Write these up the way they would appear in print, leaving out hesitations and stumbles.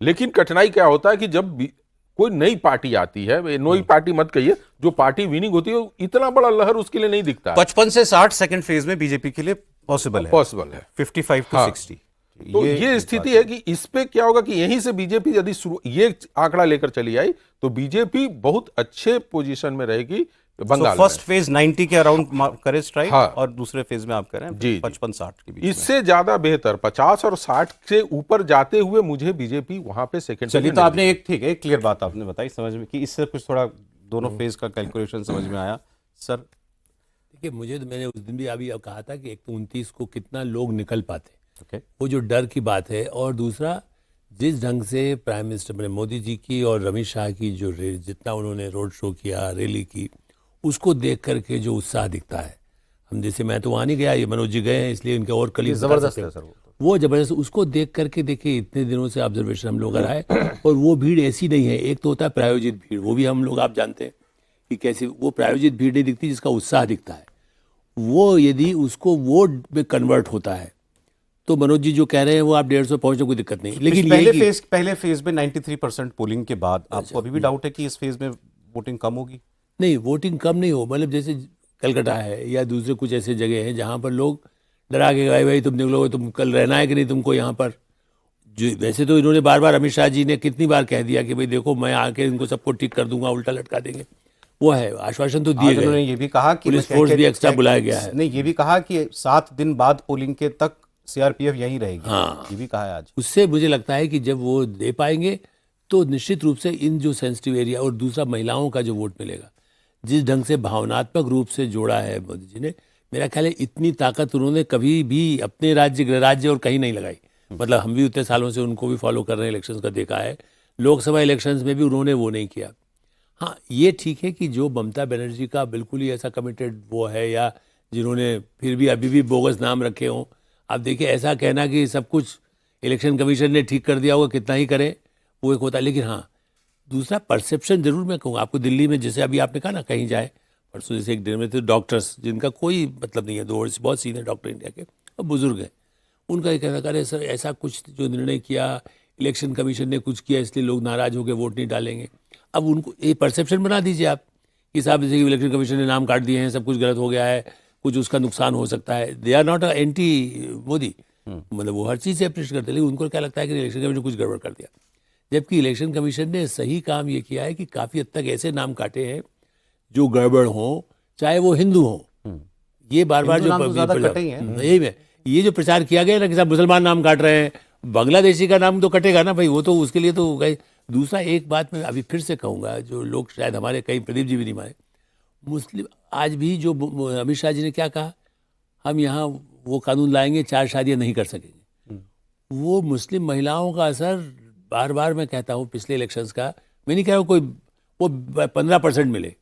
लेकिन कठिनाई क्या होता है कि जब कोई नई पार्टी आती है, नई पार्टी मत कहिए, जो पार्टी विनिंग होती है इतना बड़ा लहर उसके लिए नहीं दिखता है। 55 से 60 सेकंड फेज में बीजेपी के लिए पॉसिबल है 55 टू हाँ। 60। तो ये स्थिति है कि इस पे क्या होगा कि यहीं से बीजेपी यदि ये आंकड़ा लेकर चली आई तो बीजेपी बहुत अच्छे पोजीशन में रहेगी बंगाल में। फर्स्ट फेज 90 के अराउंड करे स्ट्राइक, हाँ। और दूसरे फेज में आप करें जी 55-60 के बीच में। इससे ज्यादा बेहतर 50 और 60 से ऊपर जाते हुए मुझे बीजेपी वहां पे सेकंड। चलिए, तो आपने एक ठीक है क्लियर बात आपने बताई समझ में कि इससे कुछ थोड़ा दोनों फेज का कैलकुलेशन समझ में आया सर। देखिए, मुझे तो मैंने उस दिन भी अभी अब कहा था कि एक तो 29 को कितना लोग निकल पाते, ओके, वो जो डर की बात है, और दूसरा जिस ढंग से प्राइम मिनिस्टर मैंने मोदी जी की और अमित शाह की जो जितना उन्होंने रोड शो किया, रैली की, उसको देख करके जो उत्साह दिखता है, हम जैसे मैं तो वहाँ नहीं गया, ये मनोज जी गए हैं इसलिए इनके और कल जबरदस्त है सर वो जबरदस्त, उसको देख करके देखिए इतने दिनों से ऑब्जर्वेशन हम लोग आए, और वो भीड़ ऐसी नहीं है। एक तो होता है प्रायोजित भीड़, वो भी हम लोग आप जानते हैं कि कैसे वो प्रायोजित भीड़ नहीं दिखती जिसका उत्साह दिखता है। वो यदि उसको वोट में कन्वर्ट होता है तो मनोज जी जो कह रहे हैं वो आप 150 पहुंचने कोई दिक्कत नहीं, लेकिन पहले फेज में 93% पोलिंग के बाद आपको अभी भी डाउट है कि इस फेज में वोटिंग कम होगी? नहीं, वोटिंग कम नहीं हो, मतलब जैसे कलकत्ता है या दूसरे कुछ ऐसे जगह हैं जहाँ पर लोग डरा के गए, भाई तुम निकलोगे, तुम कल रहना है कि नहीं तुमको यहाँ पर। जो वैसे तो इन्होंने बार बार अमित शाह जी ने कितनी बार कह दिया कि भाई देखो मैं आके इनको सबको ठीक कर दूंगा, उल्टा लटका देंगे, वो है आश्वासन तो दिए गए। उन्होंने ये भी कहा कि पुलिस फोर्स भी एक्स्ट्रा बुलाया गया है। नहीं, ये भी कहा कि 7 दिन बाद पोलिंग के तक सीआरपीएफ यहीं रहेगी। हाँ, ये भी कहा है आज। उससे मुझे लगता है कि जब वो दे पाएंगे तो निश्चित रूप से इन जो सेंसिटिव एरिया, और दूसरा महिलाओं का जो वोट मिलेगा, जिस ढंग से भावनात्मक रूप से जोड़ा है मोदी जी ने, मेरा ख्याल है इतनी ताकत उन्होंने कभी भी अपने राज्य और कहीं नहीं लगाई। मतलब हम भी उतने सालों से उनको भी फॉलो कर रहे हैं, इलेक्शंस का देखा है, लोकसभा इलेक्शंस में भी उन्होंने वो नहीं किया। हाँ, ये ठीक है कि जो ममता बनर्जी का बिल्कुल ही ऐसा कमिटेड वो है, या जिन्होंने फिर भी अभी भी बोगस नाम रखे हों, आप देखिए ऐसा कहना कि सब कुछ इलेक्शन कमीशन ने ठीक कर दिया होगा, कितना ही करे वो एक होता है। लेकिन हाँ, दूसरा परसेप्शन जरूर मैं कहूँ आपको, दिल्ली में जैसे अभी आपने कहा ना कहीं जाए, परसों जैसे एक दिन में थे डॉक्टर्स जिनका कोई मतलब नहीं है, दो बहुत सीनियर डॉक्टर इंडिया के और बुजुर्ग हैं, उनका ये कहना करे सर ऐसा कुछ जो निर्णय किया इलेक्शन कमीशन ने कुछ किया इसलिए लोग नाराज होकर वोट नहीं डालेंगे। अब उनको ये परसेप्शन बना दीजिए आप कि साहब जैसे कि इलेक्शन कमीशन ने नाम काट दिए हैं, सब कुछ गलत हो गया है, कुछ उसका नुकसान हो सकता है। They are not anti Modi, मतलब वो हर चीज़ से अप्रिशिएट करते हैं, लेकिन उनको क्या लगता है कि इलेक्शन कमीशन कुछ गड़बड़ कर दिया, जबकि इलेक्शन कमीशन ने सही काम ये किया है कि काफ़ी हद तक ऐसे नाम काटे हैं जो गड़बड़ हों, चाहे वो हिंदू हों। ये बार बार जो यही में ये जो प्रचार किया गया ना कि साहब मुसलमान नाम काट रहे हैं, बांग्लादेशी का नाम तो कटेगा ना भाई, वो तो उसके लिए तो गए। दूसरा एक बात मैं अभी फिर से कहूँगा, जो लोग शायद हमारे कई प्रदीप जी भी नहीं माने, मुस्लिम आज भी जो अमित शाह जी ने क्या कहा, हम यहाँ वो कानून लाएंगे 4 शादियाँ नहीं कर सकेंगे। वो मुस्लिम महिलाओं का असर बार बार मैं कहता हूँ पिछले इलेक्शंस का, मैं नहीं कह रहा हूँ कोई वो 15% मिले,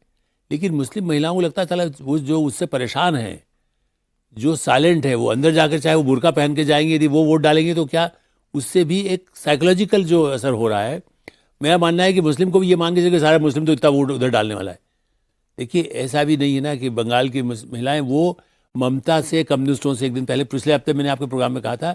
लेकिन मुस्लिम महिलाओं को लगता है चला वो जो उससे परेशान है, जो साइलेंट है, वो अंदर जाकर चाहे वो बुर्का पहन के जाएंगे, यदि वो वोट डालेंगे तो क्या उससे भी एक साइकोलॉजिकल जो असर हो रहा है। मेरा मानना है कि मुस्लिम को भी ये मान के चलिए कि सारा मुस्लिम तो इतना वोट उधर डालने वाला है। देखिए ऐसा भी नहीं है ना कि बंगाल की महिलाएं वो ममता से कम्युनिस्टों से, एक दिन पहले पिछले हफ्ते मैंने आपके प्रोग्राम में कहा था,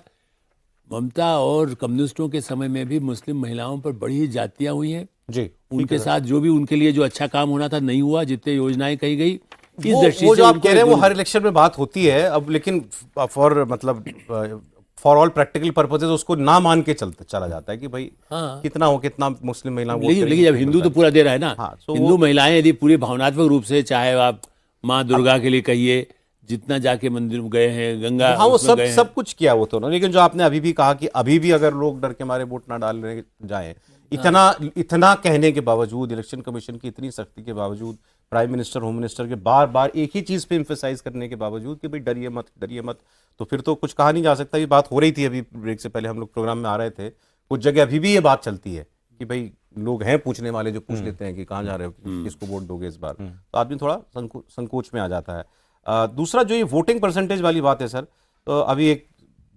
ममता और कम्युनिस्टों के समय में भी मुस्लिम महिलाओं पर बड़ी ही जातियाँ हुई हैं जी, उनके साथ जो भी उनके लिए जो अच्छा काम होना था नहीं हुआ, जितने योजनाएं कही गई। वो जो आप कह रहे हैं वो हर इलेक्शन में बात होती है अब, लेकिन फॉर ऑल प्रैक्टिकल पर्पसेस उसको ना मान के चला जाता है कि भाई हाँ, कितना मुस्लिम महिला वोट करेंगी। लेकिन जब हिंदू तो पूरा दे रहा है ना, हाँ, हिंदू महिलाएं यदि पूरे भावनात्मक रूप से, चाहे आप माँ दुर्गा के लिए कहिए, जितना जाके मंदिर गए हैं, गंगा, हाँ वो सब कुछ किया वो तो ना, लेकिन जो आपने अभी भी कहा कि अभी भी अगर लोग डर के मारे वोट ना डालने जाएं, इतना कहने के बावजूद, इलेक्शन कमीशन की इतनी सख्ती के बावजूद, प्राइम मिनिस्टर, होम मिनिस्टर के बार बार एक ही चीज पे एम्फेसाइज करने के बावजूद कि भाई डरिए मत, तो फिर तो कुछ कहा नहीं जा सकता। ये बात हो रही थी अभी ब्रेक से पहले, हम लोग प्रोग्राम में आ रहे थे, कुछ जगह अभी भी ये बात चलती है कि भाई लोग हैं पूछने वाले जो पूछ लेते हैं कि कहाँ जा रहे हो, किसको वोट दोगे इस बार, तो आदमी थोड़ा संकोच में आ जाता है। दूसरा जो ये वोटिंग परसेंटेज वाली बात है सर, तो अभी एक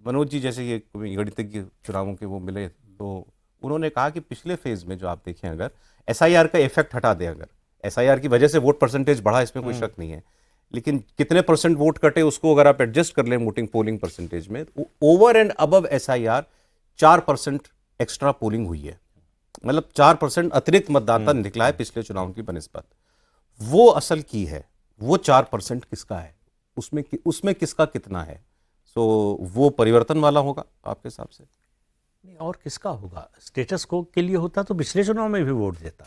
मनोज जी जैसे ये गणितज्ञ चुनावों के वो मिले, तो उन्होंने कहा कि पिछले फेज में जो आप देखें, अगर एसआईआर का इफेक्ट हटा दें, अगर एसआईआर की वजह से वोट परसेंटेज बढ़ा, इसमें कोई शक नहीं है, लेकिन कितने परसेंट वोट कटे उसको अगर आप एडजस्ट कर लें वोटिंग पोलिंग परसेंटेज में, over and above SIR 4% extra polling हुई है, मतलब 4% अतिरिक्त मतदाता निकला है पिछले चुनाव की बनिस्बत। वो असल की है, वो 4% किसका है, उसमें किसका कितना है? सो वो परिवर्तन वाला होगा आपके हिसाब से? नहीं, और किसका होगा? स्टेटस को के लिए होता तो पिछले चुनाव में भी वोट देता।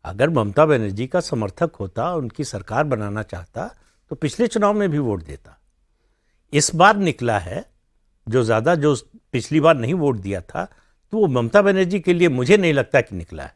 अगर ममता बनर्जी का समर्थक होता, उनकी सरकार बनाना चाहता, तो पिछले चुनाव में भी वोट देता। इस बार निकला है जो ज़्यादा, जो पिछली बार नहीं वोट दिया था, तो वो ममता बनर्जी के लिए मुझे नहीं लगता कि निकला है।